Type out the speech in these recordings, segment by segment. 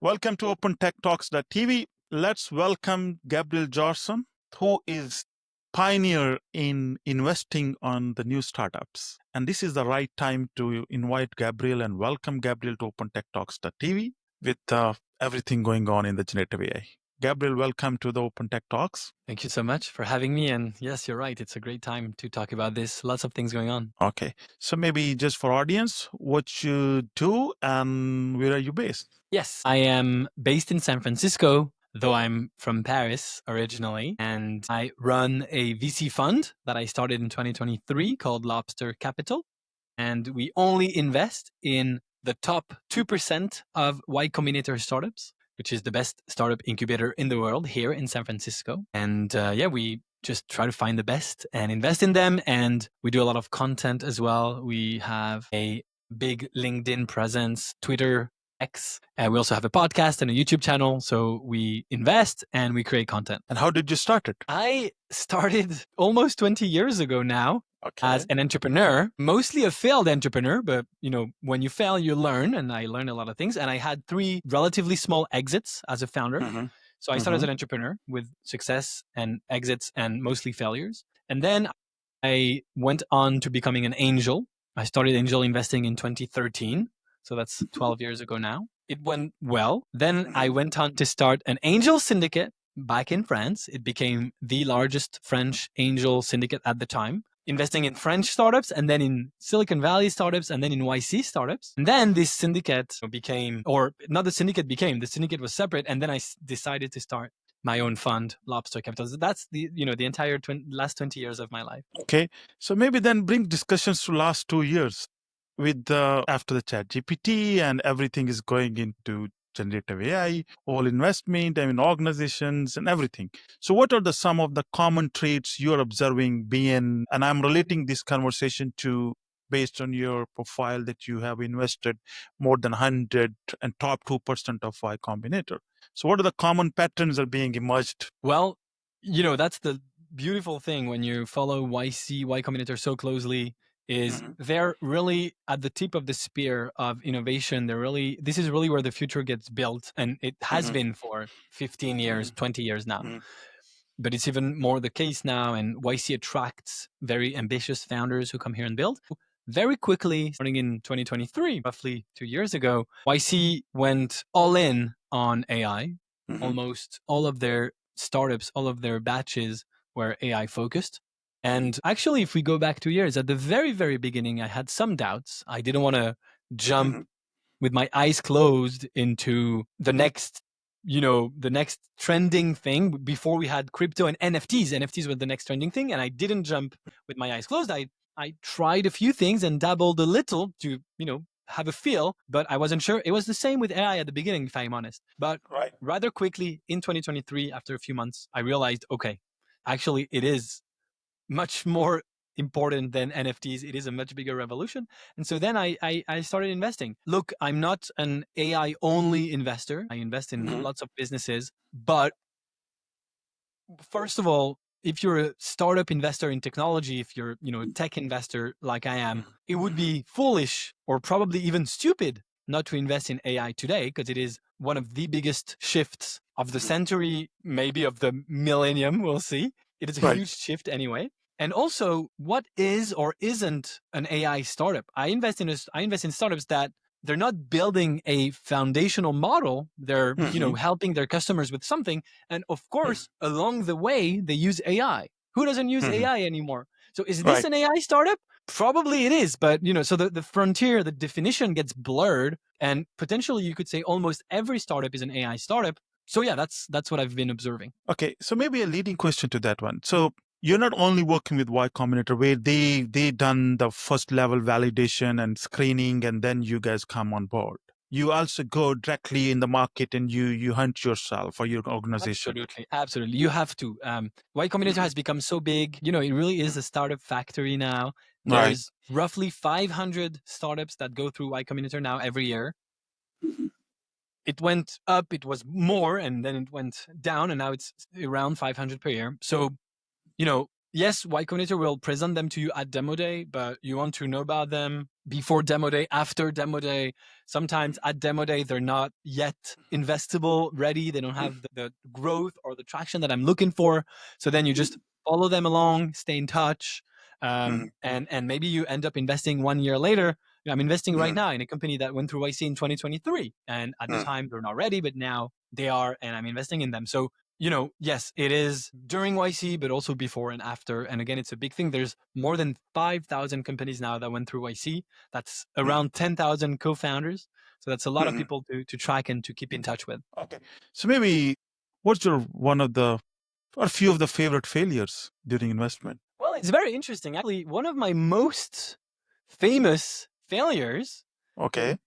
Welcome to OpenTechTalks.tv. Let's welcome Gabriel Jorsson, who is pioneer in investing on the new startups. And this is the right time to invite Gabriel and welcome Gabriel to OpenTechTalks.tv with everything going on in the generative AI. Gabriel, welcome to the Open Tech Talks. Thank you so much for having me. And yes, you're right. It's a great time to talk about this. Lots of things going on. Okay. So maybe just for audience, what you do and where are you based? Yes, I am based in San Francisco, though I'm from Paris originally. And I run a VC fund that I started in 2023 called Lobster Capital. And we only invest in the top 2% of Y Combinator startups, which is the best startup incubator in the world here in San Francisco. And we just try to find the best and invest in them. And we do a lot of content as well. We have a big LinkedIn presence, Twitter, X. And we also have a podcast and a YouTube channel. So we invest and we create content. And how did you start it? I started almost 20 years ago now. Okay. As an entrepreneur, mostly a failed entrepreneur, but when you fail, you learn, and I learned a lot of things. And I had 3 relatively small exits as a founder. Mhm. So I started as an entrepreneur with success and exits and mostly failures. And then I went on to becoming an angel. I started angel investing in 2013. So that's 12 years ago now. It went well. Then I went on to start an angel syndicate back in France. It became the largest French angel syndicate at the time, investing in French startups and then in Silicon Valley startups and then in YC startups. And then this syndicate became, or not the syndicate became, the syndicate was separate. And then I decided to start my own fund, Lobster Capital. So that's the entire last 20 years of my life. Okay. So maybe then bring discussions to last 2 years with after the chat GPT and everything is going into generative AI, all investment, organizations and everything. So what are some of the common traits you're observing being, and I'm relating this conversation to based on your profile that you have invested more than 100 and top 2% of Y Combinator. So what are the common patterns that are being emerged? Well, that's the beautiful thing when you follow Y Combinator so closely is they're really at the tip of the spear of innovation. This is really where the future gets built. And it has been for 15 years, 20 years now. But it's even more the case now. And YC attracts very ambitious founders who come here and build. Very quickly, starting in 2023, roughly 2 years ago, YC went all in on AI. Almost all of their startups, all of their batches were AI focused. And actually, if we go back 2 years, at the very, very beginning, I had some doubts. I didn't want to jump with my eyes closed into the next trending thing before we had crypto and NFTs. NFTs were the next trending thing. And I didn't jump with my eyes closed. I tried a few things and dabbled a little to, have a feel, but I wasn't sure. It was the same with AI at the beginning, if I'm honest. But rather quickly in 2023, after a few months, I realized, okay, actually it is much more important than NFTs. It is a much bigger revolution. And so then I started investing. Look, I'm not an AI only investor. I invest in lots of businesses, but first of all, if you're a startup investor in technology, if you're, a tech investor like I am, it would be foolish or probably even stupid not to invest in AI today, because it is one of the biggest shifts of the century, maybe of the millennium, we'll see. It is a huge shift anyway. And also, what is or isn't an AI startup? I invest in startups that they're not building a foundational model. They're, helping their customers with something. And of course, along the way, they use AI. Who doesn't use AI anymore? So is this an AI startup? Probably it is. But, so the frontier, the definition gets blurred. And potentially you could say almost every startup is an AI startup. So yeah, that's what I've been observing. Okay. So maybe a leading question to that one. So you're not only working with Y Combinator, where they done the first level validation and screening, and then you guys come on board. You also go directly in the market and you hunt yourself or your organization. Absolutely. You have to. Y Combinator has become so big. It really is a startup factory now. There's roughly 500 startups that go through Y Combinator now every year. It went up, it was more, and then it went down, and now it's around 500 per year. So, Yes, Y Combinator will present them to you at demo day, but you want to know about them before demo day, after demo day. Sometimes at demo day, they're not yet investable, ready. They don't have the growth or the traction that I'm looking for. So then you just follow them along, stay in touch, and maybe you end up investing 1 year later. I'm investing right now in a company that went through YC in 2023, and at the time they're not ready, but now they are, and I'm investing in them. So yes, it is during YC, but also before and after. And again, it's a big thing. There's more than 5,000 companies now that went through YC. That's around 10,000 co-founders. So that's a lot of people to track and to keep in touch with. Okay. So maybe what's your one of the or a few of the favorite failures during investment? Well, it's very interesting. Actually, one of my most famous failures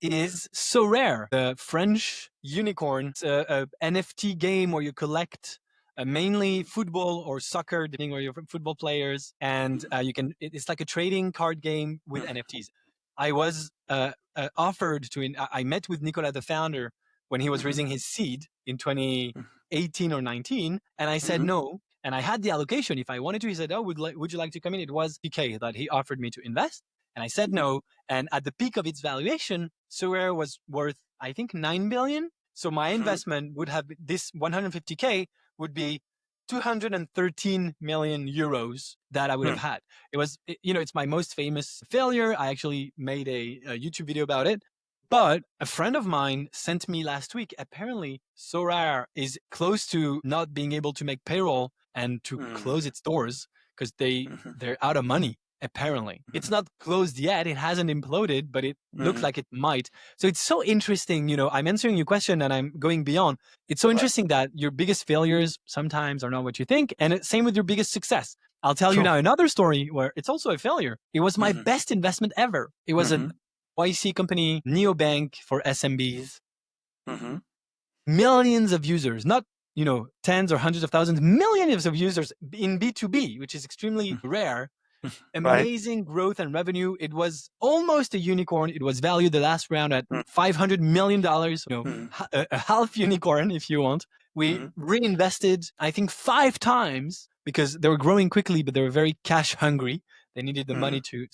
is So Rare, the French unicorn. It's a NFT game where you collect mainly football or soccer, depending where you're football players, and it's like a trading card game with NFTs. I was offered to. I met with Nicolas, the founder, when he was raising his seed in 2018 or 19, and I said no. And I had the allocation. If I wanted to, he said, "Oh, would you like to come in?" It was PK that he offered me to invest, and I said no. And at the peak of its valuation, Sorare was worth, I think, 9 billion. So my investment would have this 150K would be 213 million euros that I would have had. It was, it's my most famous failure. I actually made a YouTube video about it. But a friend of mine sent me last week, apparently Sorare is close to not being able to make payroll and to close its doors because they're out of money. Apparently, it's not closed yet. It hasn't imploded, but it looks like it might. So it's so interesting. I'm answering your question and I'm going beyond. It's so interesting that your biggest failures sometimes are not what you think. And same with your biggest success. I'll tell you now another story where it's also a failure. It was my best investment ever. It was a YC company, neobank for SMBs. Millions of users, not tens or hundreds of thousands, millions of users in B2B, which is extremely rare. Amazing growth and revenue. It was almost a unicorn. It was valued the last round at $500 million, a half unicorn if you want. We reinvested, I think, 5 times because they were growing quickly, but they were very cash hungry. They needed the money to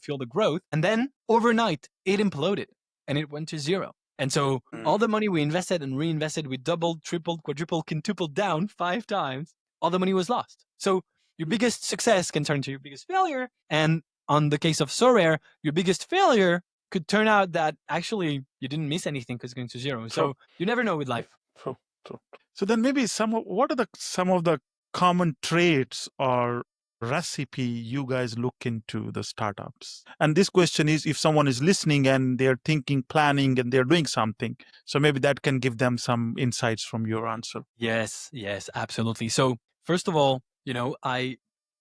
fuel the growth. And then overnight, it imploded and it went to zero. And so all the money we invested and reinvested, we doubled, tripled, quadrupled, quintupled down 5 times. All the money was lost. So your biggest success can turn to your biggest failure. And on the case of Sorare, your biggest failure could turn out that actually you didn't miss anything because it's going to zero. So you never know with life. True. So then maybe what are some of the common traits or recipe you guys look into the startups? And this question is if someone is listening and they're thinking, planning, and they're doing something. So maybe that can give them some insights from your answer. Yes, absolutely. So first of all,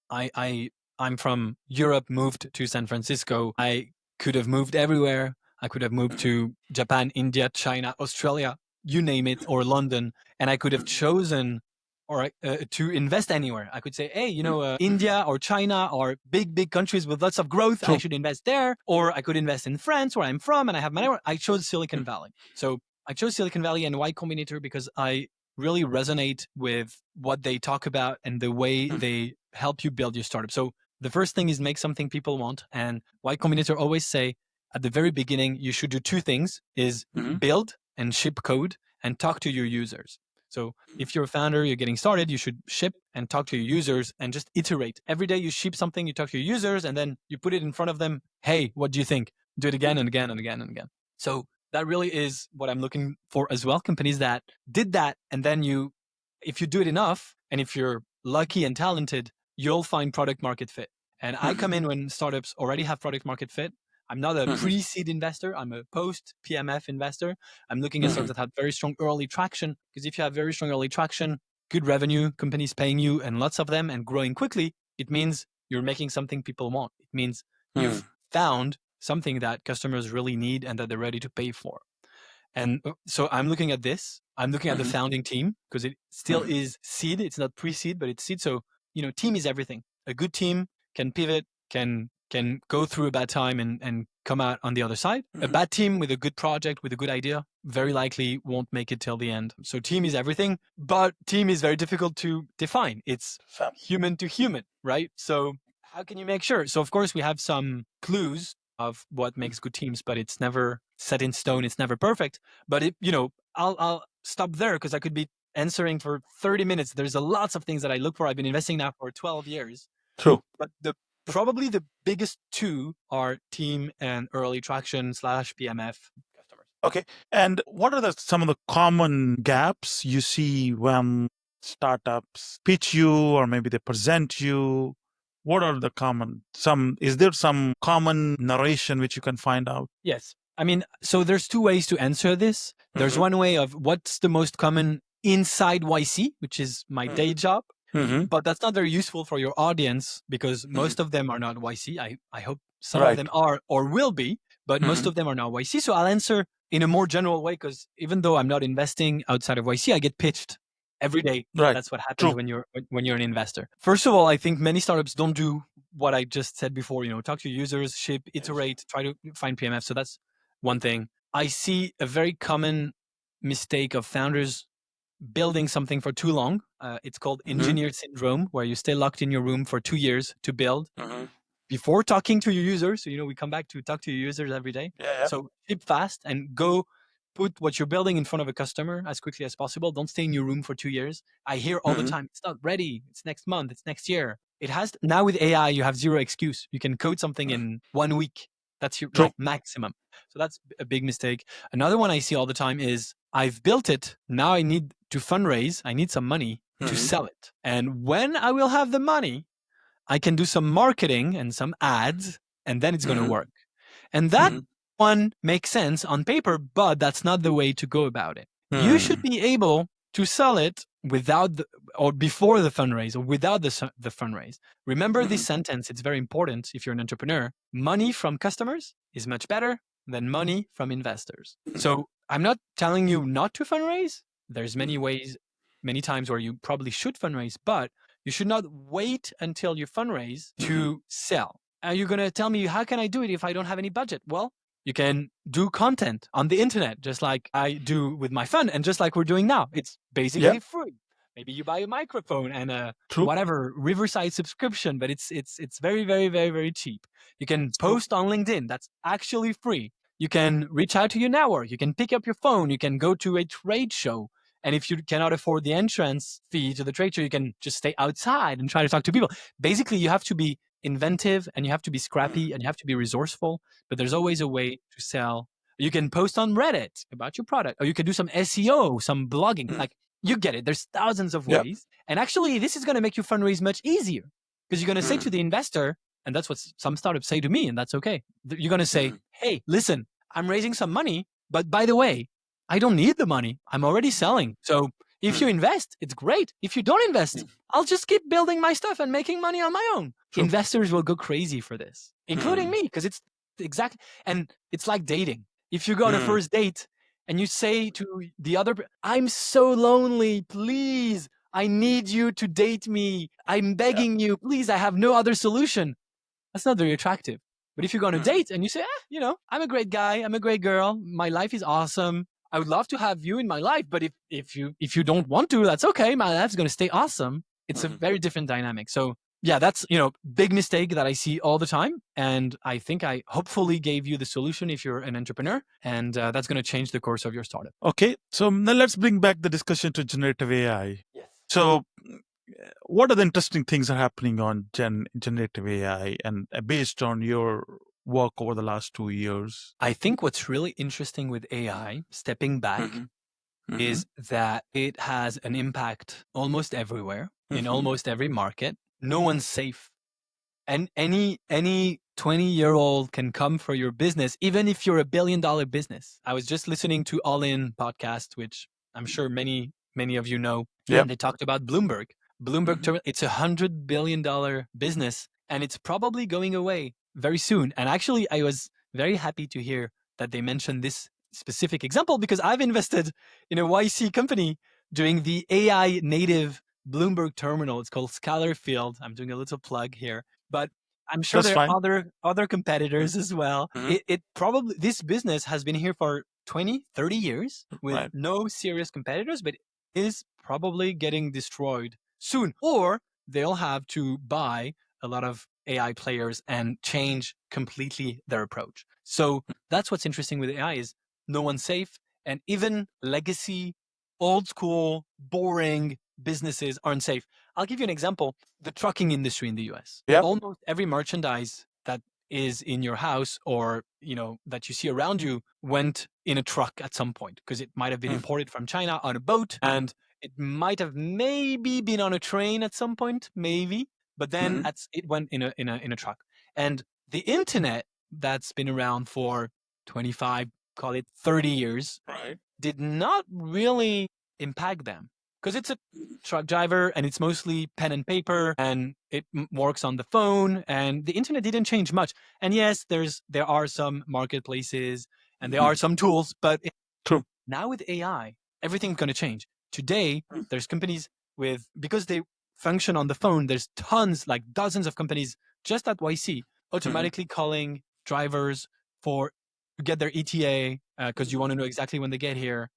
I'm from Europe, moved to San Francisco. I could have moved everywhere. I could have moved to Japan, India, China, Australia, you name it, or London, and I could have chosen to invest anywhere. I could say, hey, India or China are big countries with lots of growth. I should invest there. Or I could invest in France, where I'm from, and I have money. I chose Silicon Valley. So I chose Silicon Valley and Y Combinator because I really resonate with what they talk about and the way they help you build your startup. So the first thing is make something people want. And Y Combinator always say at the very beginning, you should do 2 things, is build and ship code and talk to your users. So if you're a founder, you're getting started, you should ship and talk to your users and just iterate. Every day you ship something, you talk to your users, and then you put it in front of them. Hey, what do you think? Do it again and again and again and again. So that really is what I'm looking for as well. Companies that did that. And then if you do it enough, and if you're lucky and talented, you'll find product market fit. And I come in when startups already have product market fit. I'm not a pre-seed investor. I'm a post-PMF investor. I'm looking at startups that have very strong early traction, because if you have very strong early traction, good revenue, companies paying you and lots of them and growing quickly, it means you're making something people want. It means you've found something that customers really need and that they're ready to pay for. And so I'm looking at this. I'm looking at the founding team, because it still is seed. It's not pre-seed, but it's seed. So, team is everything. A good team can pivot, can go through a bad time and come out on the other side. A bad team with a good project, with a good idea, very likely won't make it till the end. So team is everything, but team is very difficult to define. It's human to human, right? So how can you make sure? So of course we have some clues of what makes good teams, but it's never set in stone. It's never perfect. But I'll stop there because I could be answering for 30 minutes. There's lots of things that I look for. I've been investing now for 12 years. True. But probably the biggest two are team and early traction / PMF customers. Okay. And what are some of the common gaps you see when startups pitch you or maybe they present you? What are the is there some common narration which you can find out? Yes. I mean, so there's two ways to answer this. There's one way of what's the most common inside YC, which is my day job. But that's not very useful for your audience because most of them are not YC. I hope some of them are or will be, but most of them are not YC. So I'll answer in a more general way because even though I'm not investing outside of YC, I get pitched every day. Right. That's what happens when you're an investor. First of all, I think many startups don't do what I just said before. Talk to users, ship, iterate, try to find PMF. So that's one thing. I see a very common mistake of founders building something for too long. It's called engineer syndrome, where you stay locked in your room for 2 years to build before talking to your users. So, we come back to talk to your users every day. Yeah. So ship fast and go put what you're building in front of a customer as quickly as possible. Don't stay in your room for 2 years. I hear all the time, it's not ready. It's next month. It's next year. It has now with AI, you have zero excuse. You can code something in 1 week. That's your maximum. So that's a big mistake. Another one I see all the time is I've built it. Now I need to fundraise. I need some money to sell it. And when I will have the money, I can do some marketing and some ads, and then it's going to work. And that one makes sense on paper, but that's not the way to go about it. You should be able to sell it without or before the fundraise or without the fundraise. Remember this sentence. It's very important if you're an entrepreneur. Money from customers is much better than money from investors. So I'm not telling you not to fundraise. There's many ways, many times where you probably should fundraise, but you should not wait until you fundraise to sell. Are you going to tell me, how can I do it if I don't have any budget? Well, you can do content on the internet, just like I do with my fund and just like we're doing now. It's basically free. Maybe you buy a microphone and a whatever Riverside subscription, but it's very, very, very, very cheap. You can post on LinkedIn. That's actually free. You can reach out to your network. You can pick up your phone. You can go to a trade show. And if you cannot afford the entrance fee to the trade show, you can just stay outside and try to talk to people. Basically, you have to be inventive and you have to be scrappy and you have to be resourceful, but there's always a way to sell. You can post on Reddit about your product, or you can do some SEO, some blogging. Like, you get it. There's thousands of ways. And actually, this is going to make your fundraise much easier because you're going to say to the investor, and that's what some startups say to me, and that's okay. You're going to say, hey, listen, I'm raising some money, but by the way, I don't need the money. I'm already selling. So if you invest, it's great. If you don't invest, I'll just keep building my stuff and making money on my own. Investors will go crazy for this, including me, because it's exactly, and it's like dating. If you go on a first date and you say to the other, I'm so lonely, please, I need you to date me. I'm begging you, please, I have no other solution. That's not very attractive. But if you go on a date and you say, I'm a great guy, I'm a great girl, my life is awesome, I would love to have you in my life, but if you don't want to, that's okay. My life's going to stay awesome. It's a very different dynamic. So yeah, that's, big mistake that I see all the time. And I think I hopefully gave you the solution if you're an entrepreneur, and that's going to change the course of your startup. Okay. So now let's bring back the discussion to generative AI. Yes. So what are the interesting things are happening on generative AI and based on your work over the last 2 years? I think what's really interesting with AI, stepping back, is that it has an impact almost everywhere, in almost every market. No one's safe. And any 20-year-old can come for your business, even if you're $1 billion business. I was just listening to All In podcast, which I'm sure many of you know. Yeah. And they talked about Bloomberg. It's $100 billion business, and it's probably going away very soon. And actually, I was very happy to hear that they mentioned this specific example because I've invested in a YC company doing the AI native Bloomberg terminal. It's called Scalar Field. I'm doing a little plug here, but I'm sure That's there fine. are other competitors as well. Mhm. It probably, this business has been here for 20, 30 years with Right. no serious competitors, but is probably getting destroyed soon. Or they'll have to buy a lot of AI players and change completely their approach. So that's what's interesting with AI is no one's safe. And even legacy, old school, boring businesses aren't safe. I'll give you an example. The trucking industry in the US. Yep. Almost every merchandise that is in your house or that you see around you went in a truck at some point because it might have been imported from China on a boat, and it might have maybe been on a train at some point, maybe, but then it went in a truck. And the internet that's been around for 25, call it 30 years, Right. did not really impact them because it's a truck driver and it's mostly pen and paper and it works on the phone, and the internet didn't change much. And yes, there are some marketplaces and there are some tools, but True. now with AI, everything's going to change. Today, there's companies because they function on the phone, there's tons, like dozens of companies just at YC automatically calling drivers to get their ETA because you want to know exactly when they get here,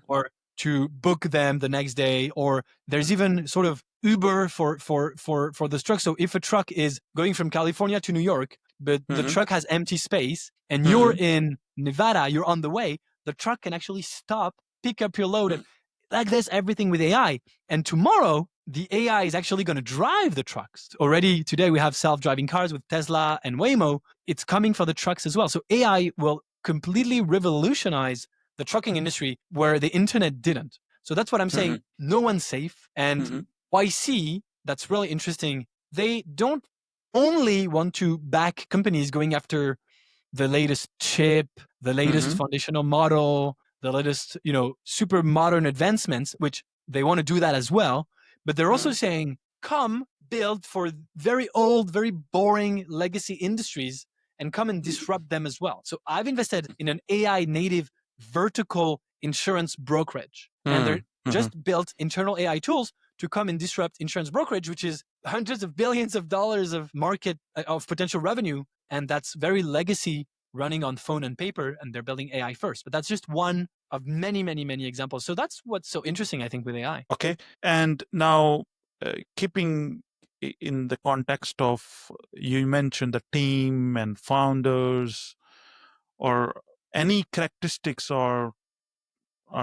or to book them the next day. Or there's even sort of Uber for the truck. So if a truck is going from California to New York, but the truck has empty space and you're in Nevada, you're on the way, the truck can actually stop, pick up your load, and like this, everything with AI. And tomorrow, the AI is actually going to drive the trucks. Already today, we have self-driving cars with Tesla and Waymo. It's coming for the trucks as well. So AI will completely revolutionize the trucking industry where the internet didn't. So that's what I'm saying. No one's safe. And YC, that's really interesting. They don't only want to back companies going after the latest chip, the latest foundational model, the latest, super modern advancements, which they want to do that as well. But they're also saying, come build for very old, very boring legacy industries and come and disrupt them as well. So I've invested in an AI native vertical insurance brokerage, and they're just built internal AI tools to come and disrupt insurance brokerage, which is hundreds of billions of dollars of market of potential revenue. And that's very legacy, running on phone and paper, and they're building AI first. But that's just one of many, many, many examples. So that's what's so interesting, I think, with AI. Okay. And now, keeping in the context of, you mentioned the team and founders, or any characteristics or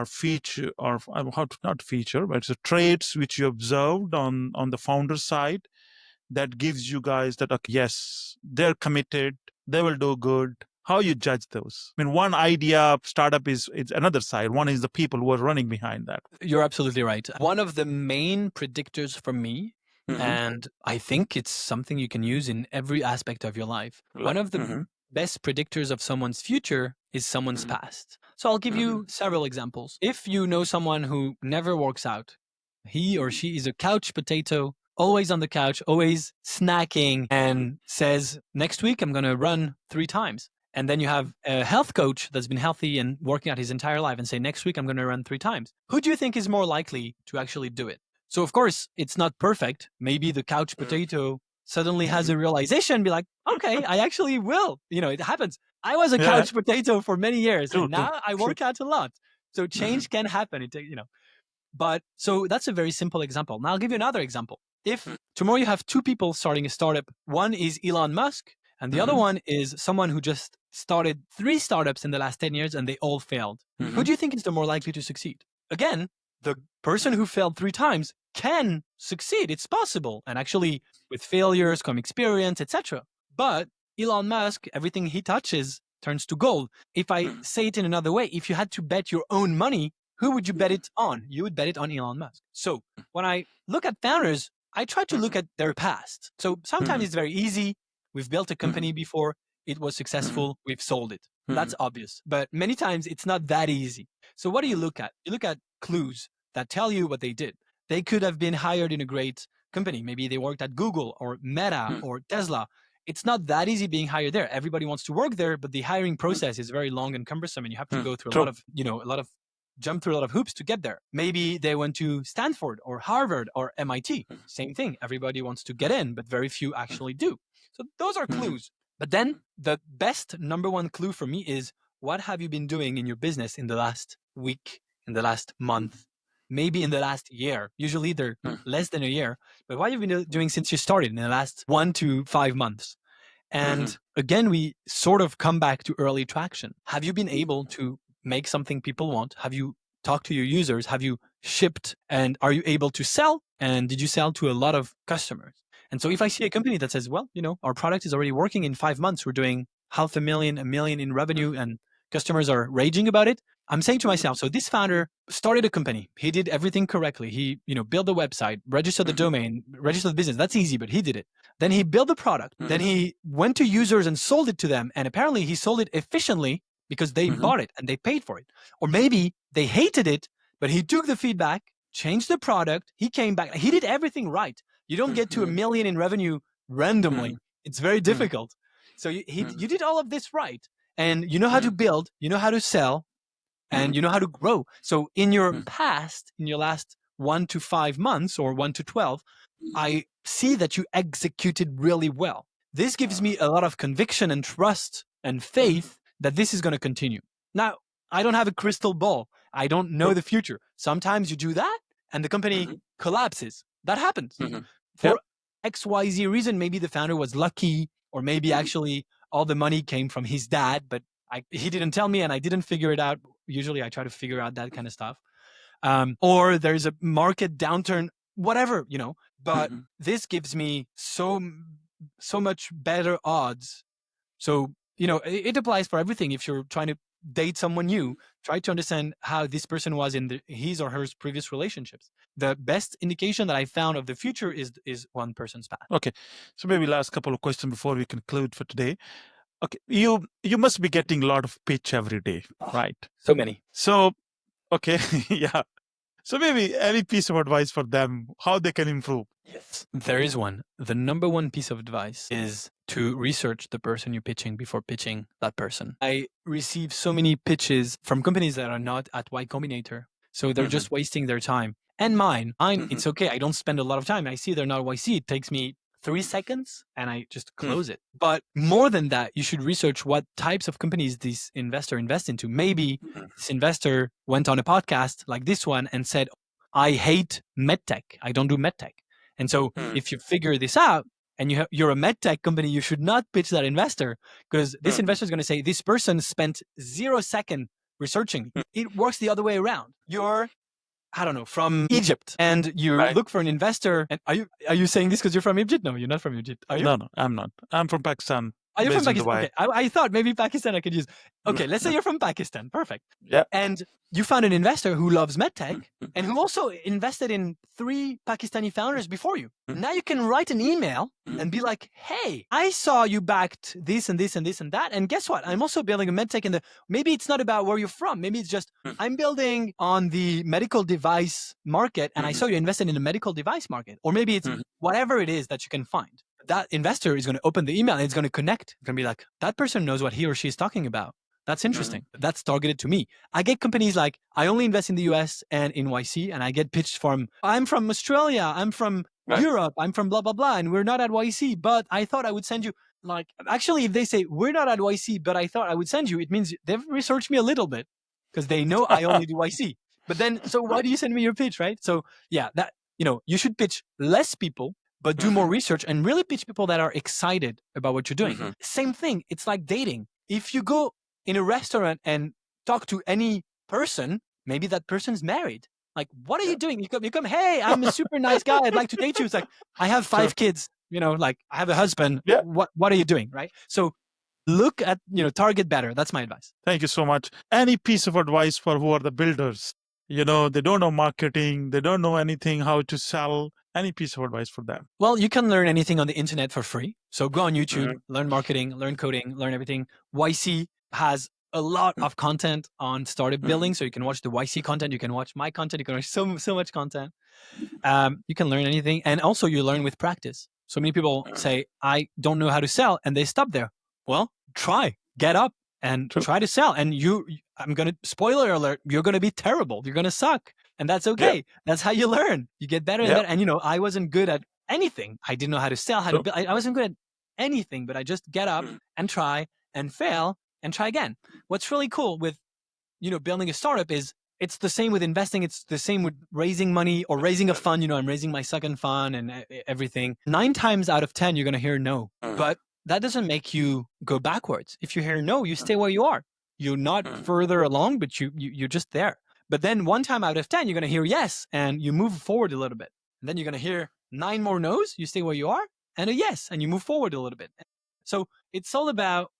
feature, or how to, not feature, but it's the traits which you observed on the founder side that gives you guys that, okay, yes, they're committed, they will do good. How you judge those? I mean, one idea startup is another side. One is the people who are running behind that. You're absolutely right. One of the main predictors for me, and I think it's something you can use in every aspect of your life. One of the best predictors of someone's future is someone's past. So I'll give you several examples. If you know someone who never works out, he or she is a couch potato, always on the couch, always snacking, and says, next week I'm going to run 3 times. And then you have a health coach that's been healthy and working out his entire life and say, next week I'm going to run 3 times. Who do you think is more likely to actually do it? So of course, it's not perfect. Maybe the couch potato suddenly has a realization and be like, okay, I actually will. It happens. I was a couch potato for many years, and now I work out a lot. So change can happen. But so that's a very simple example. Now I'll give you another example. If tomorrow you have 2 people starting a startup, one is Elon Musk, and the other one is someone who just started 3 startups in the last 10 years and they all failed. Who do you think is the more likely to succeed? Again, the person who failed 3 times can succeed. It's possible. And actually, with failures come experience, etc. But Elon Musk, everything he touches turns to gold. If I say it in another way, if you had to bet your own money, who would you bet it on? You would bet it on Elon Musk. So when I look at founders, I try to look at their past. So sometimes it's very easy. We've built a company before. It was successful. We've sold it. That's obvious. But many times it's not that easy. So what do you look at? You look at clues that tell you what they did. They could have been hired in a great company. Maybe they worked at Google or Meta or Tesla. It's not that easy being hired there. Everybody wants to work there, but the hiring process is very long and cumbersome, and you have to go through a lot of jump through a lot of hoops to get there. Maybe they went to Stanford or Harvard or MIT. Same thing. Everybody wants to get in, but very few actually do. So those are clues. But then the best number one clue for me is, what have you been doing in your business in the last week, in the last month, maybe in the last year? Usually they're less than a year, but what have you been doing since you started in the last 1 to 5 months? And again, we sort of come back to early traction. Have you been able to make something people want? Have you talked to your users? Have you shipped? And are you able to sell? And did you sell to a lot of customers? And so if I see a company that says, well, our product is already working in 5 months, we're doing $500,000, $1 million in revenue, and customers are raging about it, I'm saying to myself, so this founder started a company. He did everything correctly. He, built the website, registered the domain, registered the business. That's easy, but he did it. Then he built the product. Then he went to users and sold it to them. And apparently he sold it efficiently because they bought it and they paid for it. Or maybe they hated it, but he took the feedback, changed the product. He came back. He did everything right. You don't get to $1 million in revenue randomly. It's very difficult. So you did all of this right. And you know how to build, you know how to sell, and you know how to grow. So in your past, in your last 1 to 5 months or 1 to 12, I see that you executed really well. This gives me a lot of conviction and trust and faith that this is going to continue. Now, I don't have a crystal ball. I don't know the future. Sometimes you do that and the company collapses. That happens. For XYZ reason, maybe the founder was lucky, or maybe actually all the money came from his dad, but he didn't tell me and I didn't figure it out. Usually I try to figure out that kind of stuff. Or there's a market downturn, whatever, but this gives me so much better odds. So, it applies for everything. If you're trying to date someone new, try to understand how this person was in his or her previous relationships. The best indication that I found of the future is one person's path. Okay. So maybe last couple of questions before we conclude for today. Okay. You must be getting a lot of pitch every day, right? So many. So, okay. Yeah. So maybe any piece of advice for them, how they can improve? Yes, there is one. The number one piece of advice is to research the person you're pitching before pitching that person. I receive so many pitches from companies that are not at Y Combinator. So they're just wasting their time. And mine, it's okay. I don't spend a lot of time. I see they're not YC. It takes me 3 seconds and I just close it. But more than that, you should research what types of companies this investor invests into. Maybe this investor went on a podcast like this one and said, I hate medtech. I don't do medtech. And so if you figure this out and you're a medtech company, you should not pitch that investor, because this investor is going to say, this person spent 0 seconds researching. It works the other way around. You're, I don't know, from Egypt, and you look for an investor. And are you saying this because you're from Egypt? No, you're not from Egypt. Are you? No, I'm not. I'm from Pakistan. Are you from Pakistan? Okay. I thought maybe Pakistan I could use. Okay, let's say you're from Pakistan. Perfect. Yeah. And you found an investor who loves medtech and who also invested in 3 Pakistani founders before you. Now you can write an email and be like, hey, I saw you backed this and this and this and that. And guess what? I'm also building a medtech maybe it's not about where you're from. Maybe it's just I'm building on the medical device market and I saw you invested in the medical device market. Or maybe it's whatever it is that you can find. That investor is going to open the email and it's going to connect. It's going to be like, that person knows what he or she is talking about. That's interesting. That's targeted to me. I get companies like, I only invest in the US and in YC, and I get pitched from, I'm from Australia, I'm from Europe, I'm from blah, blah, blah, and we're not at YC, but I thought I would send you. Like, actually, if they say, we're not at YC, but I thought I would send you, it means they've researched me a little bit because they know I only do YC. But then, so why do you send me your pitch, right? So yeah, that, you should pitch less people, but do more research and really pitch people that are excited about what you're doing. Same thing. It's like dating. If you go in a restaurant and talk to any person, maybe that person's married. Like, what are you doing? You come, hey, I'm a super nice guy. I'd like to date you. It's like, I have 5 kids, like I have a husband. Yeah. What are you doing? Right. So look at, target better. That's my advice. Thank you so much. Any piece of advice for who are the builders? They don't know marketing. They don't know anything, how to sell. Any piece of advice for them? Well, you can learn anything on the internet for free. So go on YouTube, learn marketing, learn coding, learn everything. YC has a lot of content on startup building. So you can watch the YC content. You can watch my content. You can watch so much content. You can learn anything. And also you learn with practice. So many people say, I don't know how to sell, and they stop there. Well, try, get up and try to sell. And I'm going to, spoiler alert, you're going to be terrible. You're going to suck. And that's okay. Yeah. That's how you learn. You get better and better. And, I wasn't good at anything. I didn't know how to sell, how to build. I wasn't good at anything, but I just get up and try and fail and try again. What's really cool with, building a startup is it's the same with investing. It's the same with raising money or raising a fund. I'm raising my second fund and everything. 9 times out of 10, you're going to hear no, but that doesn't make you go backwards. If you hear no, you stay where you are. You're not further along, but you're just there. But then 1 time out of 10, you're going to hear yes, and you move forward a little bit. And then you're going to hear 9 more no's, you stay where you are, and a yes, and you move forward a little bit. So it's all about,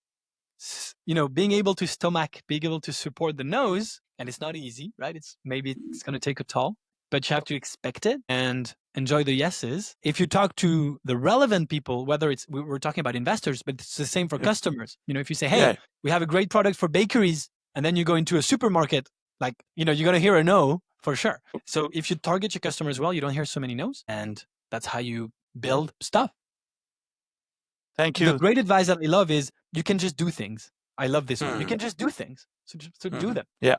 being able to stomach, being able to support the no's, and it's not easy, right? Maybe it's going to take a toll, but you have to expect it and enjoy the yeses. If you talk to the relevant people, whether we're talking about investors, but it's the same for customers. If you say, hey, we have a great product for bakeries, and then you go into a supermarket, you're going to hear a no for sure. So if you target your customers well, you don't hear so many no's, and that's how you build stuff. Thank you. The great advice that I love is you can just do things. I love this one. You can just do things. So do them. Yeah,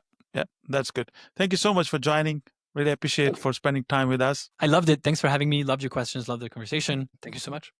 that's good. Thank you so much for joining. Really appreciate for spending time with us. I loved it. Thanks for having me. Loved your questions. Loved the conversation. Thank you so much.